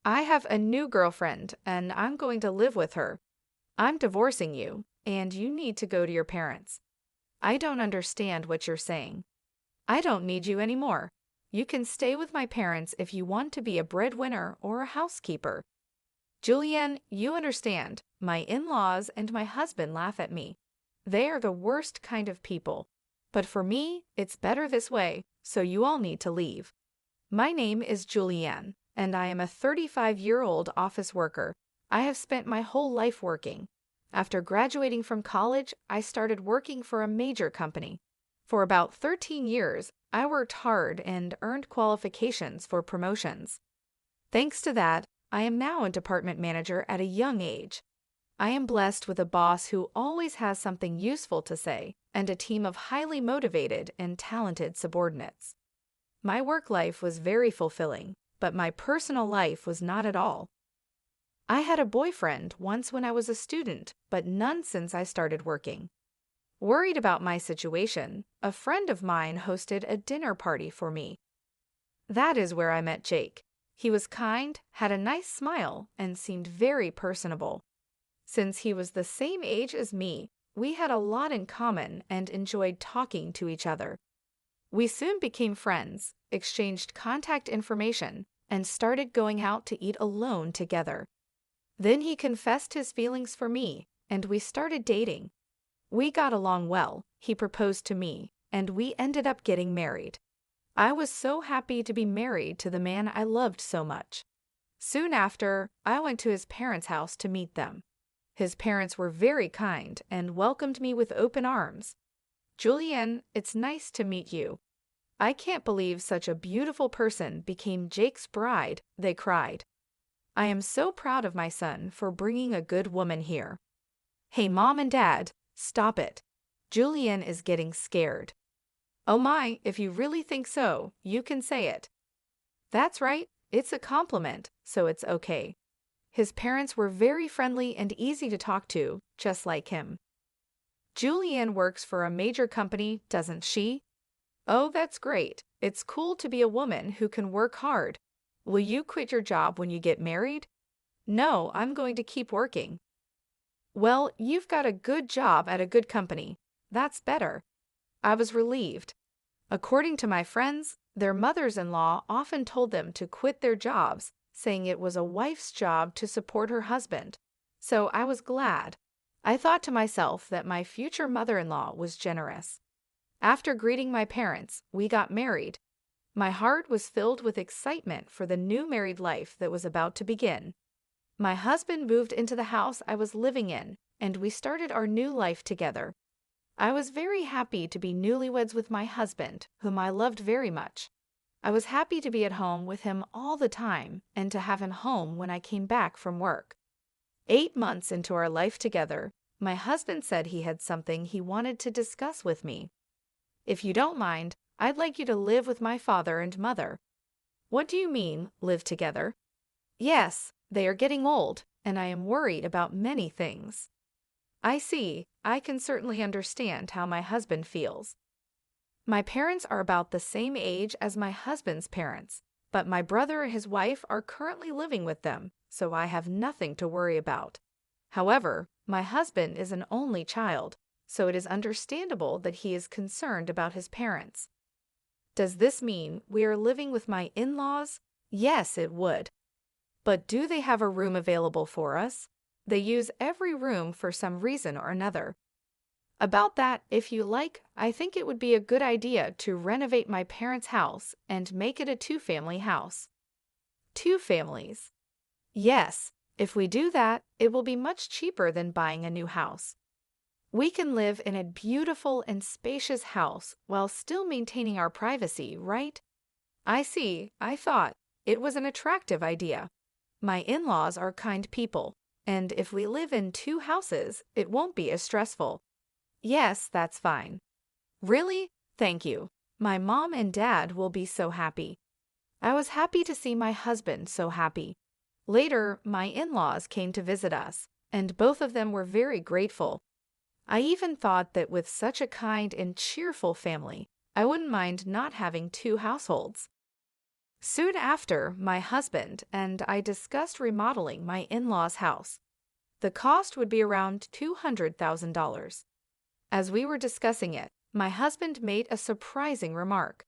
I have a new girlfriend and I'm going to live with her. I'm divorcing you, and you need to go to your parents. I don't understand what you're saying. I don't need you anymore. You can stay with my parents if you want to be a breadwinner or a housekeeper. Julianne, you understand. My in-laws and my husband laugh at me. They are the worst kind of people. But for me, it's better this way, so you all need to leave. My name is Julianne, and I am a 35-year-old office worker. I have spent my whole life working. After graduating from college, I started working for a major company. For about 13 years, I worked hard and earned qualifications for promotions. Thanks to that, I am now a department manager at a young age. I am blessed with a boss who always has something useful to say and a team of highly motivated and talented subordinates. My work life was very fulfilling, but my personal life was not at all. I had a boyfriend once when I was a student, but none since I started working. Worried about my situation, a friend of mine hosted a dinner party for me. That is where I met Jake. He was kind, had a nice smile, and seemed very personable. Since he was the same age as me, we had a lot in common and enjoyed talking to each other. We soon became friends, exchanged contact information, and started going out to eat alone together. Then he confessed his feelings for me, and we started dating. We got along well, he proposed to me, and we ended up getting married. I was so happy to be married to the man I loved so much. Soon after, I went to his parents' house to meet them. His parents were very kind and welcomed me with open arms. Julianne, it's nice to meet you. I can't believe such a beautiful person became Jake's bride, they cried. I am so proud of my son for bringing a good woman here. Hey, Mom and Dad, stop it. Julianne is getting scared. Oh my, if you really think so, you can say it. That's right, it's a compliment, so it's okay. His parents were very friendly and easy to talk to, just like him. Julianne works for a major company, doesn't she? Oh, that's great. It's cool to be a woman who can work hard. Will you quit your job when you get married? No, I'm going to keep working. Well, you've got a good job at a good company. That's better. I was relieved. According to my friends, their mothers-in-law often told them to quit their jobs, saying it was a wife's job to support her husband. So I was glad. I thought to myself that my future mother-in-law was generous. After greeting my parents, we got married. My heart was filled with excitement for the new married life that was about to begin. My husband moved into the house I was living in, and we started our new life together. I was very happy to be newlyweds with my husband, whom I loved very much. I was happy to be at home with him all the time and to have him home when I came back from work. 8 months into our life together, my husband said he had something he wanted to discuss with me. If you don't mind, I'd like you to live with my father and mother. What do you mean, live together? Yes, they are getting old, and I am worried about many things. I see. I can certainly understand how my husband feels. My parents are about the same age as my husband's parents, but my brother and his wife are currently living with them, so I have nothing to worry about. However, my husband is an only child, so it is understandable that he is concerned about his parents. Does this mean we are living with my in-laws? Yes, it would. But do they have a room available for us? They use every room for some reason or another. About that, if you like, I think it would be a good idea to renovate my parents' house and make it a two-family house. 2 families. Yes, if we do that, it will be much cheaper than buying a new house. We can live in a beautiful and spacious house while still maintaining our privacy, right? I see. I thought it was an attractive idea. My in-laws are kind people, and if we live in 2 houses, it won't be as stressful. Yes, that's fine. Really? Thank you. My mom and dad will be so happy. I was happy to see my husband so happy. Later, my in-laws came to visit us, and both of them were very grateful. I even thought that with such a kind and cheerful family, I wouldn't mind not having 2 households. Soon after, my husband and I discussed remodeling my in-laws' house. The cost would be around $200,000. As we were discussing it, my husband made a surprising remark.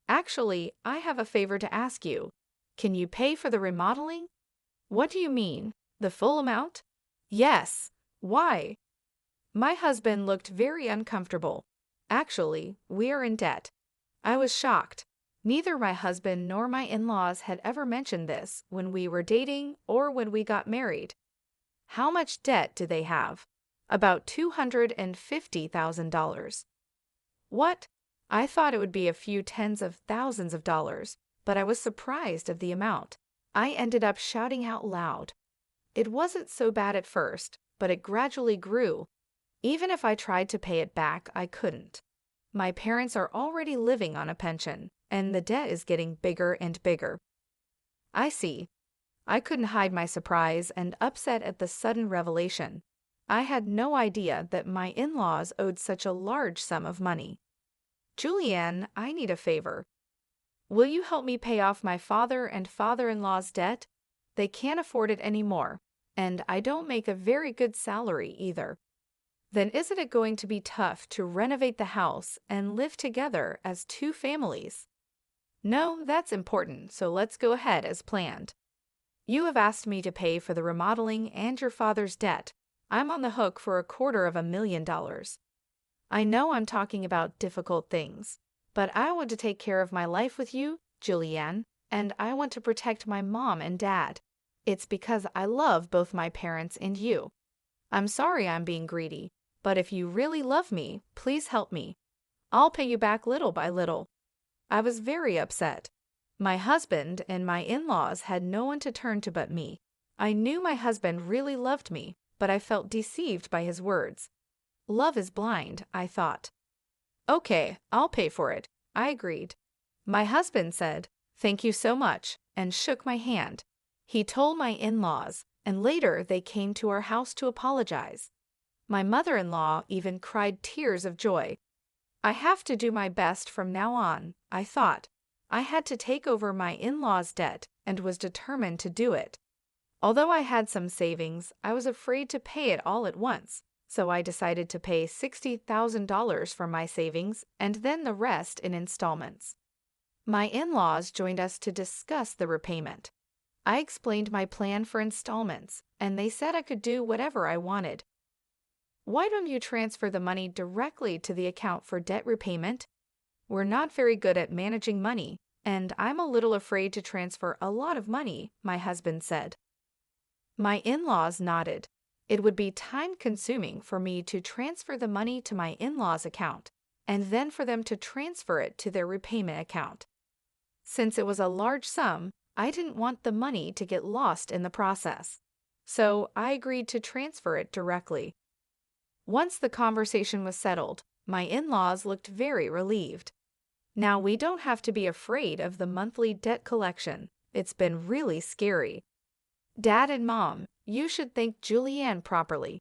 Actually, I have a favor to ask you. Can you pay for the remodeling? What do you mean? The full amount? Yes. Why? My husband looked very uncomfortable. Actually, we are in debt. I was shocked. Neither my husband nor my in-laws had ever mentioned this when we were dating or when we got married. How much debt do they have? About $250,000. What? I thought it would be a few tens of thousands of dollars, but I was surprised of the amount. I ended up shouting out loud. It wasn't so bad at first, but it gradually grew. Even if I tried to pay it back, I couldn't. My parents are already living on a pension, and the debt is getting bigger and bigger. I see. I couldn't hide my surprise and upset at the sudden revelation. I had no idea that my in-laws owed such a large sum of money. Julianne, I need a favor. Will you help me pay off my father and father-in-law's debt? They can't afford it anymore, and I don't make a very good salary either. Then isn't it going to be tough to renovate the house and live together as two families? No, that's important, so let's go ahead as planned. You have asked me to pay for the remodeling and your father's debt. I'm on the hook for $250,000. I know I'm talking about difficult things, but I want to take care of my life with you, Julianne, and I want to protect my mom and dad. It's because I love both my parents and you. I'm sorry I'm being greedy, but if you really love me, please help me. I'll pay you back little by little. I was very upset. My husband and my in-laws had no one to turn to but me. I knew my husband really loved me, but I felt deceived by his words. Love is blind, I thought. Okay, I'll pay for it, I agreed. My husband said, "Thank you so much," and shook my hand. He told my in-laws, and later they came to our house to apologize. My mother-in-law even cried tears of joy. I have to do my best from now on, I thought. I had to take over my in-laws' debt and was determined to do it. Although I had some savings, I was afraid to pay it all at once, so I decided to pay $60,000 from my savings and then the rest in installments. My in-laws joined us to discuss the repayment. I explained my plan for installments, and they said I could do whatever I wanted. Why don't you transfer the money directly to the account for debt repayment? We're not very good at managing money, and I'm a little afraid to transfer a lot of money, my husband said. My in-laws nodded. It would be time-consuming for me to transfer the money to my in-laws' account, and then for them to transfer it to their repayment account. Since it was a large sum, I didn't want the money to get lost in the process, so I agreed to transfer it directly. Once the conversation was settled, my in-laws looked very relieved. Now we don't have to be afraid of the monthly debt collection. It's been really scary. Dad and Mom, you should thank Julianne properly.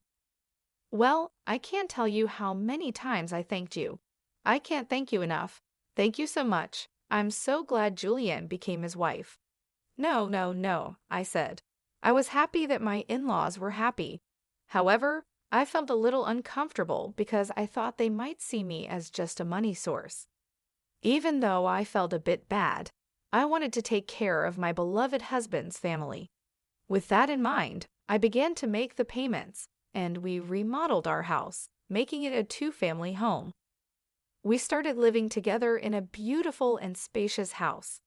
Well, I can't tell you how many times I thanked you. I can't thank you enough. Thank you so much. I'm so glad Julianne became his wife. No, no, no, I said. I was happy that my in-laws were happy. However, I felt a little uncomfortable because I thought they might see me as just a money source. Even though I felt a bit bad, I wanted to take care of my beloved husband's family. With that in mind, I began to make the payments, and we remodeled our house, making it a two-family home. We started living together in a beautiful and spacious house.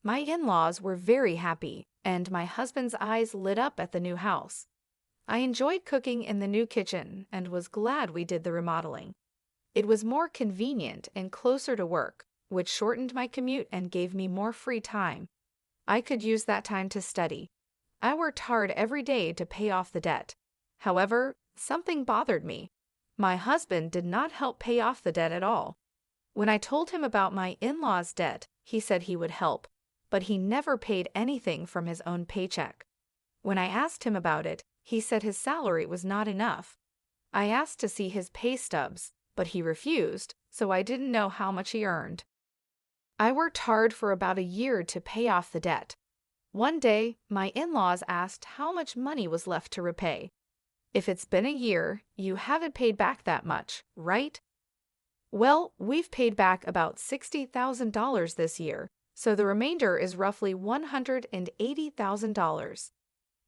My in-laws were very happy, and my husband's eyes lit up at the new house. I enjoyed cooking in the new kitchen and was glad we did the remodeling. It was more convenient and closer to work, which shortened my commute and gave me more free time. I could use that time to study. I worked hard every day to pay off the debt. However, something bothered me. My husband did not help pay off the debt at all. When I told him about my in-laws' debt, he said he would help, but he never paid anything from his own paycheck. When I asked him about it, he said his salary was not enough. I asked to see his pay stubs, but he refused, so I didn't know how much he earned. I worked hard for about a year to pay off the debt. One day, my in-laws asked how much money was left to repay. If it's been a year, you haven't paid back that much, right? Well, we've paid back about $60,000 this year, so the remainder is roughly $180,000.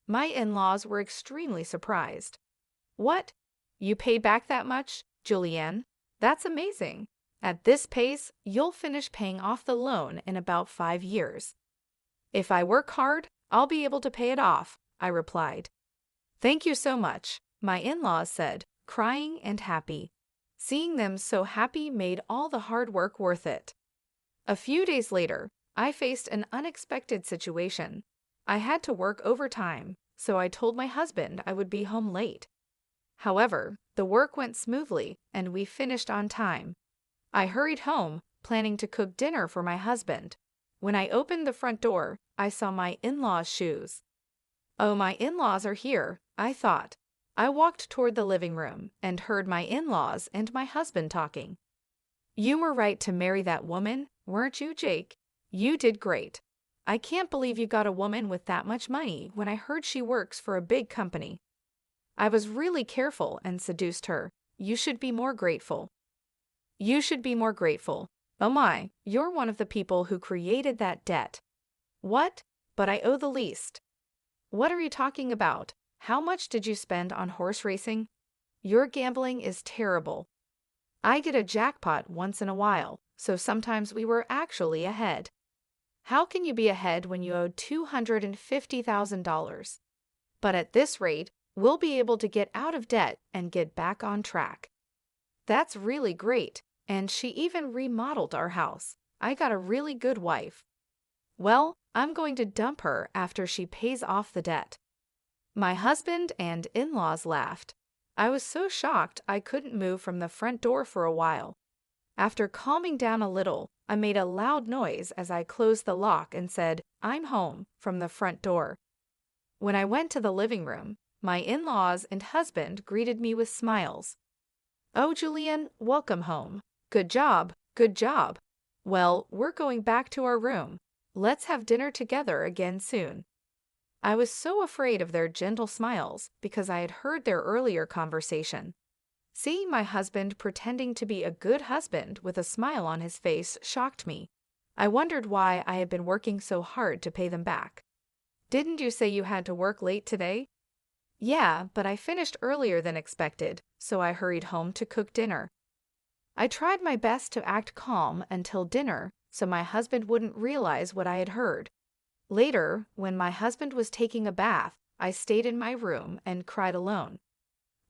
My in-laws were extremely surprised. What? You paid back that much, Julianne? That's amazing. At this pace, you'll finish paying off the loan in about 5 years. If I work hard, I'll be able to pay it off, I replied. Thank you so much, my in-laws said, crying and happy. Seeing them so happy made all the hard work worth it. A few days later, I faced an unexpected situation. I had to work overtime, so I told my husband I would be home late. However, the work went smoothly and we finished on time. I hurried home, planning to cook dinner for my husband. When I opened the front door, I saw my in-laws' shoes. Oh, my in-laws are here, I thought. I walked toward the living room and heard my in-laws and my husband talking. You were right to marry that woman, weren't you, Jake? You did great. I can't believe you got a woman with that much money when I heard she works for a big company. I was really careful and seduced her. You should be more grateful. You should be more grateful. Oh my, you're one of the people who created that debt. What? But I owe the least. What are you talking about? How much did you spend on horse racing? Your gambling is terrible. I get a jackpot once in a while, so sometimes we were actually ahead. How can you be ahead when you owe $250,000? But at this rate, we'll be able to get out of debt and get back on track. That's really great, and she even remodeled our house. I got a really good wife. Well, I'm going to dump her after she pays off the debt. My husband and in-laws laughed. I was so shocked I couldn't move from the front door for a while. After calming down a little, I made a loud noise as I closed the lock and said, "I'm home," from the front door. When I went to the living room, my in-laws and husband greeted me with smiles. "Oh, Julian, welcome home. Good job, good job. Well, we're going back to our room. Let's have dinner together again soon." I was so afraid of their gentle smiles because I had heard their earlier conversation. Seeing my husband pretending to be a good husband with a smile on his face shocked me. I wondered why I had been working so hard to pay them back. "Didn't you say you had to work late today?" "Yeah, but I finished earlier than expected, so I hurried home to cook dinner." I tried my best to act calm until dinner, so my husband wouldn't realize what I had heard. Later, when my husband was taking a bath, I stayed in my room and cried alone.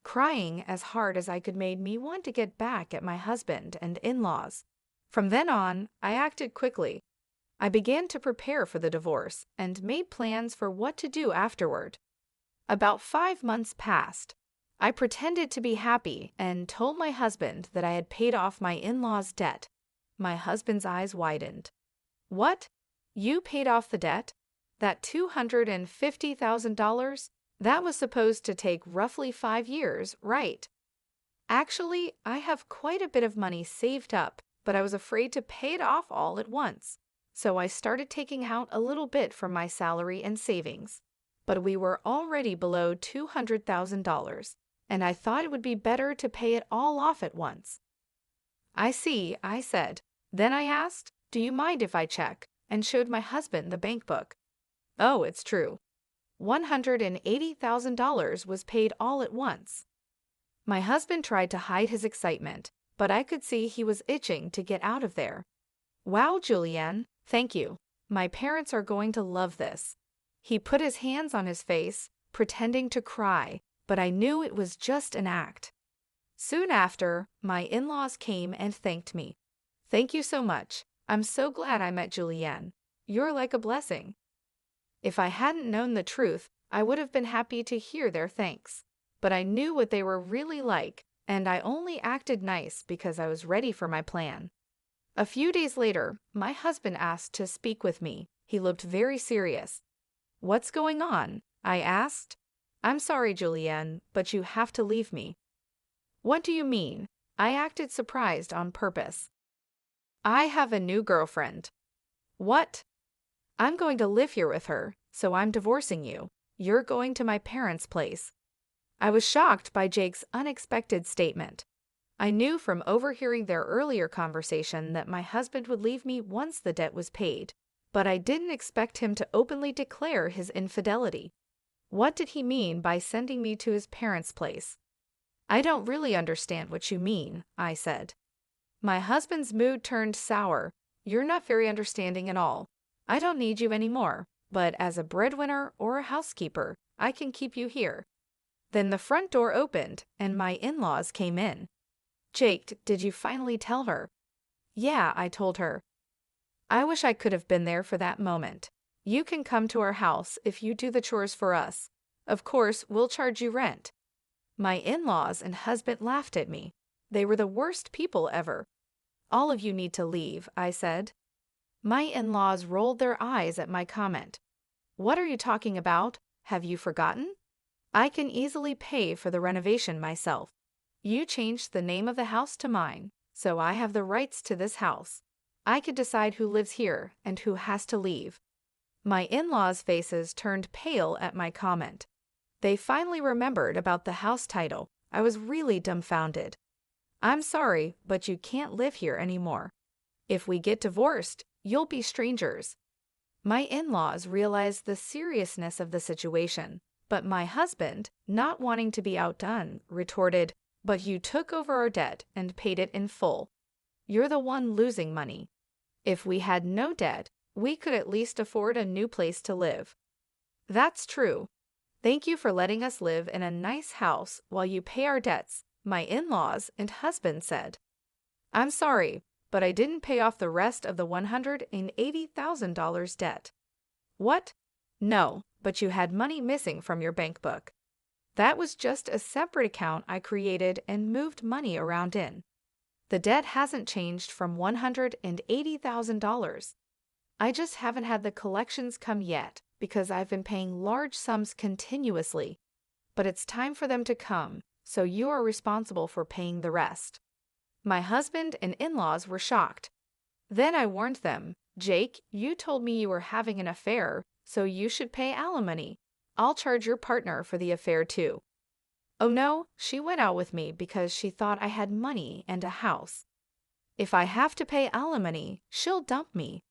Crying as hard as I could made me want to get back at my husband and in-laws. From then on, I acted quickly. I began to prepare for the divorce and made plans for what to do afterward. About 5 months passed. I pretended to be happy and told my husband that I had paid off my in-laws' debt. My husband's eyes widened. "What? You paid off the debt? That $250,000? That was supposed to take roughly 5 years, right?" "Actually, I have quite a bit of money saved up, but I was afraid to pay it off all at once. So I started taking out a little bit from my salary and savings. But we were already below $200,000, and I thought it would be better to pay it all off at once." "I see," I said. Then I asked, "Do you mind if I check?" and showed my husband the bank book. Oh, it's true. $180,000 was paid all at once. My husband tried to hide his excitement, but I could see he was itching to get out of there. "Wow, Julianne, thank you. My parents are going to love this." He put his hands on his face, pretending to cry, but I knew it was just an act. Soon after, my in-laws came and thanked me. "Thank you so much. I'm so glad I met Julianne. You're like a blessing." If I hadn't known the truth, I would have been happy to hear their thanks. But I knew what they were really like, and I only acted nice because I was ready for my plan. A few days later, my husband asked to speak with me. He looked very serious. "What's going on?" I asked. "I'm sorry, Julianne, but you have to leave me." "What do you mean?" I acted surprised on purpose. I have a new girlfriend. What? I'm going to live here with her, so I'm divorcing you. You're going to my parents' place. I was shocked by Jake's unexpected statement. I knew from overhearing their earlier conversation that my husband would leave me once the debt was paid, but I didn't expect him to openly declare his infidelity. What did he mean by sending me to his parents' place? I don't really understand what you mean, I said. My husband's mood turned sour. You're not very understanding at all. I don't need you anymore, but as a breadwinner or a housekeeper, I can keep you here. Then the front door opened, and my in-laws came in. Jake, did you finally tell her? Yeah, I told her. I wish I could have been there for that moment. You can come to our house if you do the chores for us. Of course, we'll charge you rent. My in-laws and husband laughed at me. They were the worst people ever. All of you need to leave, I said. My in-laws rolled their eyes at my comment. What are you talking about? Have you forgotten? I can easily pay for the renovation myself. You changed the name of the house to mine, so I have the rights to this house. I could decide who lives here and who has to leave. My in-laws' faces turned pale at my comment. They finally remembered about the house title. I was really dumbfounded. I'm sorry, but you can't live here anymore. If we get divorced, you'll be strangers. My in-laws realized the seriousness of the situation, but my husband, not wanting to be outdone, retorted, "But you took over our debt and paid it in full. You're the one losing money. If we had no debt, we could at least afford a new place to live." That's true. Thank you for letting us live in a nice house while you pay our debts, my in-laws and husband said. I'm sorry, but I didn't pay off the rest of the $180,000 debt. What? No, but you had money missing from your bank book. That was just a separate account I created and moved money around in. The debt hasn't changed from $180,000. I just haven't had the collections come yet because I've been paying large sums continuously. But it's time for them to come, so you are responsible for paying the rest. My husband and in-laws were shocked. Then I warned them, Jake, you told me you were having an affair, so you should pay alimony. I'll charge your partner for the affair too. Oh no, she went out with me because she thought I had money and a house. If I have to pay alimony, she'll dump me.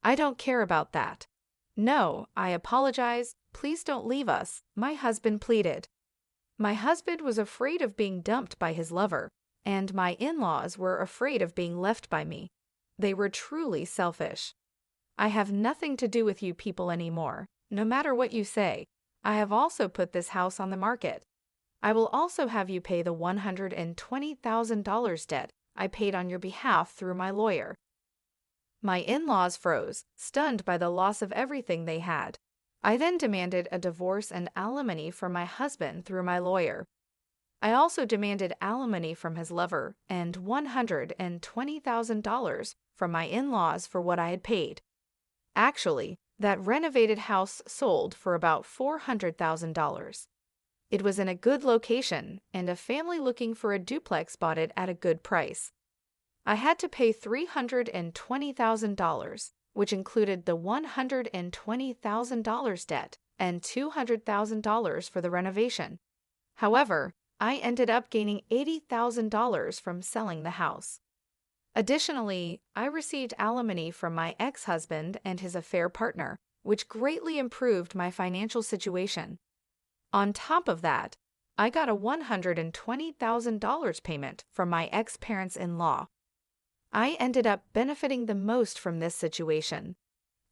I don't care about that. No, I apologize. Please don't leave us, my husband pleaded. My husband was afraid of being dumped by his lover, and my in-laws were afraid of being left by me. They were truly selfish. I have nothing to do with you people anymore, no matter what you say. I have also put this house on the market. I will also have you pay the $120,000 debt I paid on your behalf through my lawyer. My in-laws froze, stunned by the loss of everything they had. I then demanded a divorce and alimony from my husband through my lawyer. I also demanded alimony from his lover and $120,000 from my in-laws for what I had paid. Actually, that renovated house sold for about $400,000. It was in a good location, and a family looking for a duplex bought it at a good price. I had to pay $320,000, which included the $120,000 debt and $200,000 for the renovation. However, I ended up gaining $80,000 from selling the house. Additionally, I received alimony from my ex-husband and his affair partner, which greatly improved my financial situation. On top of that, I got a $120,000 payment from my ex-parents-in-law. I ended up benefiting the most from this situation.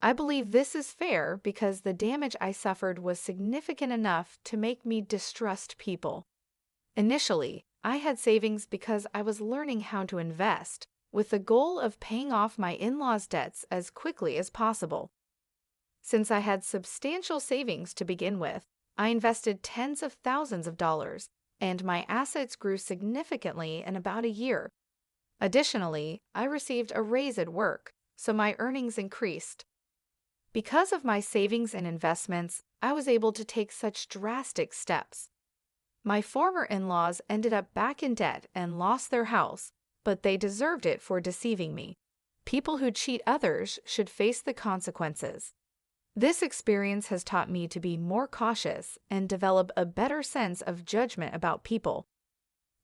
I believe this is fair because the damage I suffered was significant enough to make me distrust people. Initially, I had savings because I was learning how to invest, with the goal of paying off my in-laws' debts as quickly as possible. Since I had substantial savings to begin with, I invested tens of thousands of dollars, and my assets grew significantly in about a year. Additionally, I received a raise at work, so my earnings increased. Because of my savings and investments, I was able to take such drastic steps. My former in-laws ended up back in debt and lost their house, but they deserved it for deceiving me. People who cheat others should face the consequences. This experience has taught me to be more cautious and develop a better sense of judgment about people.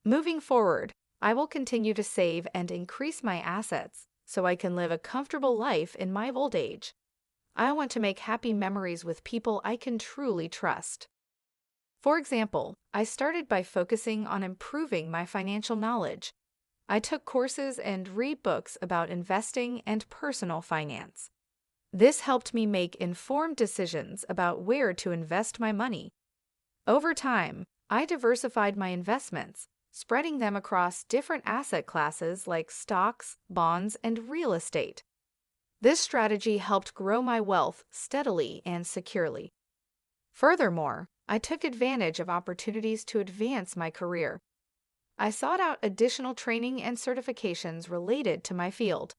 Moving forward, I will continue to save and increase my assets so I can live a comfortable life in my old age. I want to make happy memories with people I can truly trust. For example, I started by focusing on improving my financial knowledge. I took courses and read books about investing and personal finance. This helped me make informed decisions about where to invest my money. Over time, I diversified my investments, spreading them across different asset classes like stocks, bonds, and real estate. This strategy helped grow my wealth steadily and securely. Furthermore, I took advantage of opportunities to advance my career. I sought out additional training and certifications related to my field.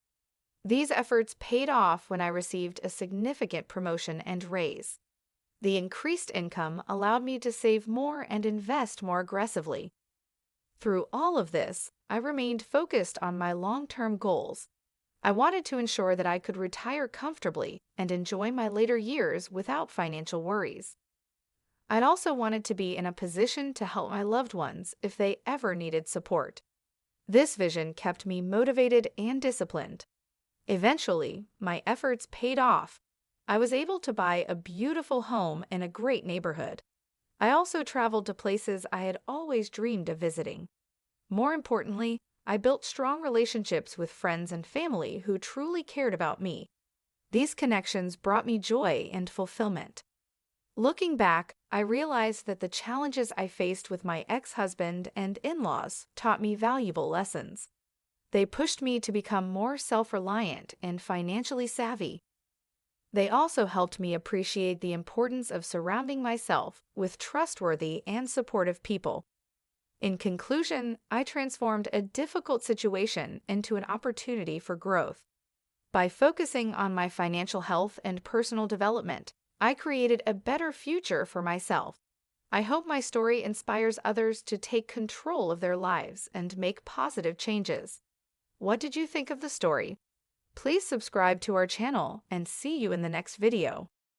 These efforts paid off when I received a significant promotion and raise. The increased income allowed me to save more and invest more aggressively. Through all of this, I remained focused on my long-term goals. I wanted to ensure that I could retire comfortably and enjoy my later years without financial worries. I'd also wanted to be in a position to help my loved ones if they ever needed support. This vision kept me motivated and disciplined. Eventually, my efforts paid off. I was able to buy a beautiful home in a great neighborhood. I also traveled to places I had always dreamed of visiting. More importantly, I built strong relationships with friends and family who truly cared about me. These connections brought me joy and fulfillment. Looking back, I realized that the challenges I faced with my ex-husband and in-laws taught me valuable lessons. They pushed me to become more self-reliant and financially savvy. They also helped me appreciate the importance of surrounding myself with trustworthy and supportive people. In conclusion, I transformed a difficult situation into an opportunity for growth. By focusing on my financial health and personal development, I created a better future for myself. I hope my story inspires others to take control of their lives and make positive changes. What did you think of the story? Please subscribe to our channel and see you in the next video.